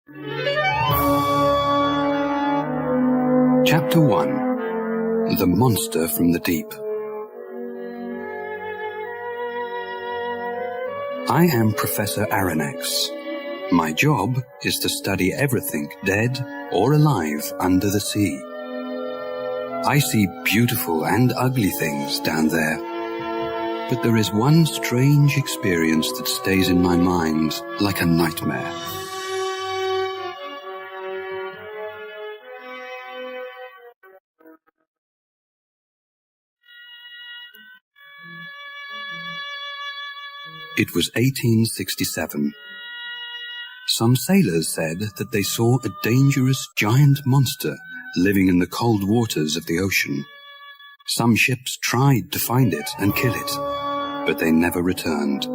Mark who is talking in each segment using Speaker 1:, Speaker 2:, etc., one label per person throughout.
Speaker 1: Chapter 1. The Monster from the Deep. I am Professor Aronnax. My job is to study everything dead or alive under the sea. I see beautiful and ugly things down there, but there is one strange experience that stays in my mind like a nightmare. It was 1867. Some sailors said that they saw a dangerous giant monster living in the cold waters of the ocean. Some ships tried to find it and kill it, but they never returned.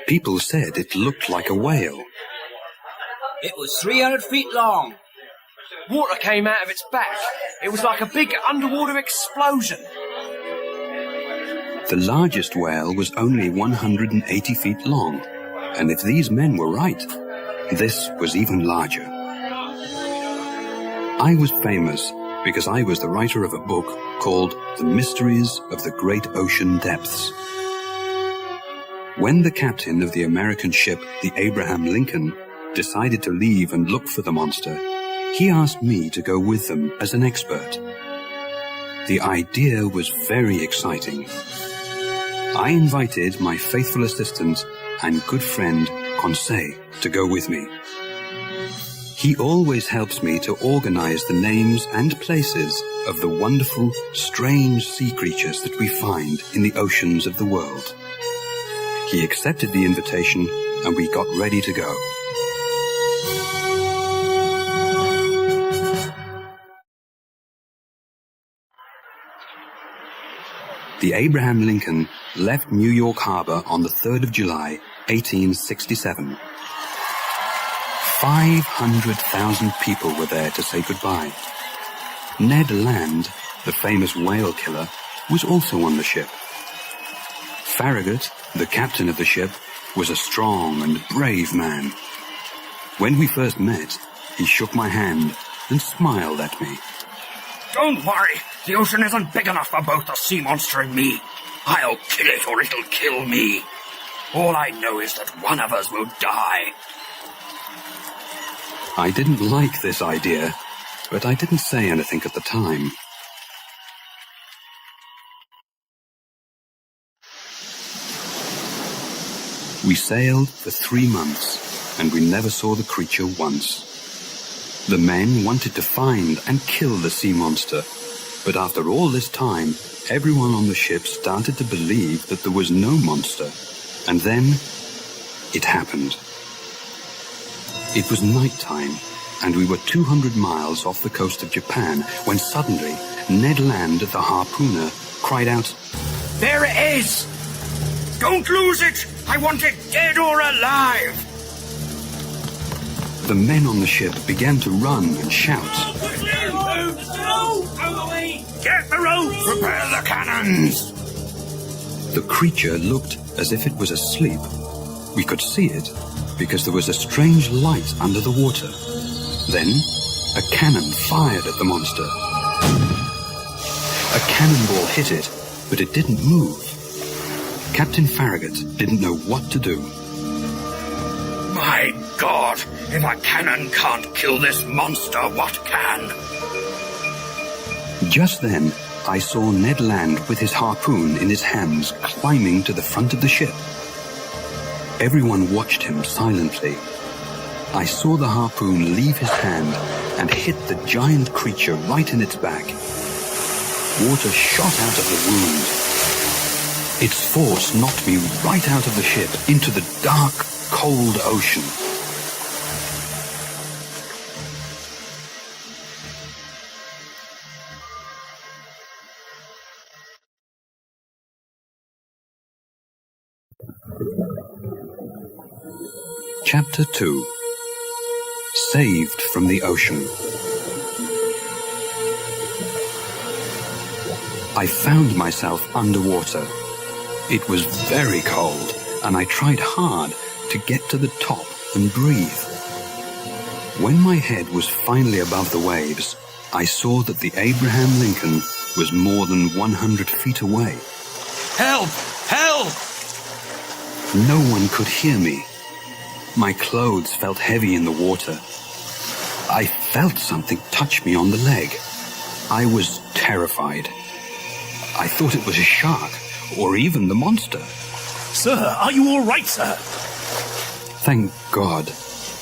Speaker 1: People said it looked like a whale.
Speaker 2: It was 300 feet long. Water came out of its back. It was like a big underwater explosion.
Speaker 1: The largest whale was only 180 feet long, and if these men were right, this was even larger. I was famous because I was the writer of a book called The Mysteries of the Great Ocean Depths. When the captain of the American ship, the Abraham Lincoln, decided to leave and look for the monster, he asked me to go with them as an expert. The idea was very exciting. I invited my faithful assistant and good friend, Conseil, to go with me. He always helps me to organize the names and places of the wonderful, strange sea creatures that we find in the oceans of the world. He accepted the invitation, and we got ready to go. The Abraham Lincoln left New York Harbor on the 3rd of July, 1867. 500,000 people were there to say goodbye. Ned Land, the famous whale killer, was also on the ship. Farragut, the captain of the ship, was a strong and brave man. When we first met, he shook my hand and smiled at me.
Speaker 3: Don't worry, the ocean isn't big enough for both the sea monster and me. I'll kill it or it'll kill me. All I know is that one of us will die.
Speaker 1: I didn't like this idea, but I didn't say anything at the time. We sailed for 3 months, and we never saw the creature once. The men wanted to find and kill the sea monster, but after all this time, everyone on the ship started to believe that there was no monster. And then, it happened. It was nighttime, and we were 200 miles off the coast of Japan, when suddenly, Ned Land, the harpooner, cried out,
Speaker 3: There it is! Don't lose it! I want it dead or alive!
Speaker 1: The men on the ship began to run and shout.
Speaker 3: Get the rope! Prepare the cannons!
Speaker 1: The creature looked as if it was asleep. We could see it because there was a strange light under the water. Then, a cannon fired at the monster. A cannonball hit it, but it didn't move. Captain Farragut didn't know what to do.
Speaker 3: My God! If a cannon can't kill this monster, what can?
Speaker 1: Just then, I saw Ned Land with his harpoon in his hands climbing to the front of the ship. Everyone watched him silently. I saw the harpoon leave his hand and hit the giant creature right in its back. Water shot out of the wound. Its force knocked me right out of the ship into the dark, cold ocean. Chapter 2. Saved from the Ocean. I found myself underwater. It was very cold, and I tried hard to get to the top and breathe. When my head was finally above the waves, I saw that the Abraham Lincoln was more than 100 feet away.
Speaker 3: Help! Help!
Speaker 1: No one could hear me. My clothes felt heavy in the water. I felt something touch me on the leg. I was terrified. I thought it was a shark, or even the monster.
Speaker 4: Sir, are you all right, sir?
Speaker 1: Thank God,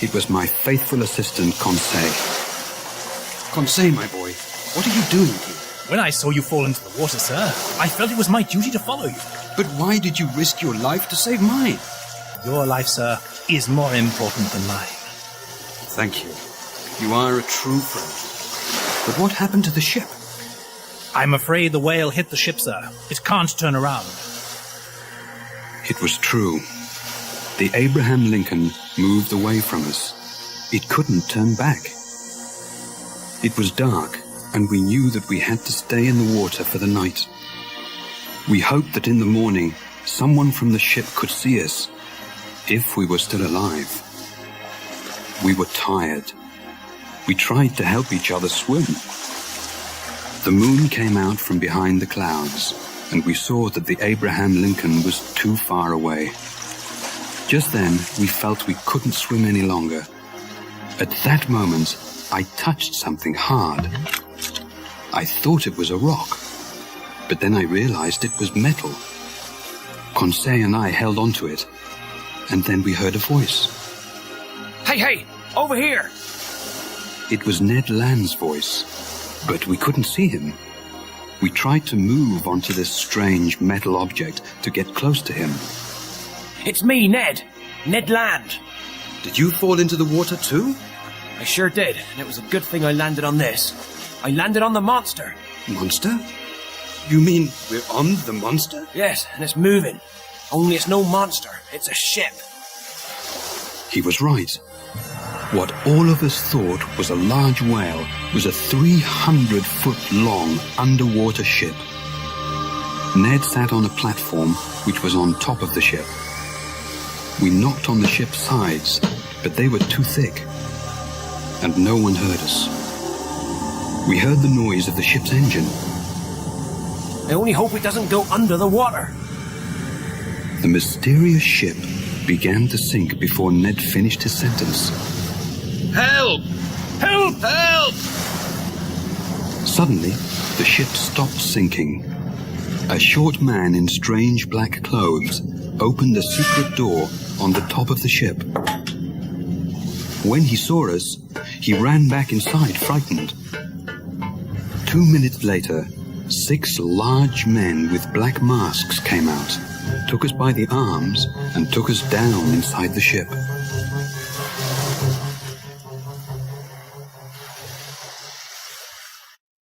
Speaker 1: it was my faithful assistant, Conseil. Conseil, my boy, what are you doing here?
Speaker 4: When I saw you fall into the water, sir, I felt it was my duty to follow you.
Speaker 1: But why did you risk your life to save mine?
Speaker 4: Your life, sir, is more important than mine.
Speaker 1: Thank you. You are a true friend. But what happened to the ship?
Speaker 4: I'm afraid the whale hit the ship, sir. It can't turn around.
Speaker 1: It was true. The Abraham Lincoln moved away from us. It couldn't turn back. It was dark, and we knew that we had to stay in the water for the night. We hoped that in the morning, someone from the ship could see us, if we were still alive. We were tired. We tried to help each other swim. The moon came out from behind the clouds, and we saw that the Abraham Lincoln was too far away. Just then, we felt we couldn't swim any longer. At that moment, I touched something hard. I thought it was a rock, but then I realized it was metal. Conseil and I held onto it, and then we heard a voice.
Speaker 2: Hey, over here!
Speaker 1: It was Ned Land's voice, but we couldn't see him. We tried to move onto this strange metal object to get close to him.
Speaker 2: It's me, Ned. Ned Land.
Speaker 1: Did you fall into the water too?
Speaker 2: I sure did, and it was a good thing I landed on this. I landed on the monster.
Speaker 1: Monster? You mean we're on the monster?
Speaker 2: Yes, and it's moving. Only it's no monster, it's a ship.
Speaker 1: He was right. What all of us thought was a large whale was a 300-foot-long underwater ship. Ned sat on a platform which was on top of the ship. We knocked on the ship's sides, but they were too thick, and no one heard us. We heard the noise of the ship's engine.
Speaker 2: I only hope it doesn't go under the water.
Speaker 1: The mysterious ship began to sink before Ned finished his sentence.
Speaker 3: Help! Help! Help!
Speaker 1: Suddenly, the ship stopped sinking. A short man in strange black clothes opened a secret door on the top of the ship. When he saw us, he ran back inside, frightened. 2 minutes later, 6 large men with black masks came out, took us by the arms, and took us down inside the ship.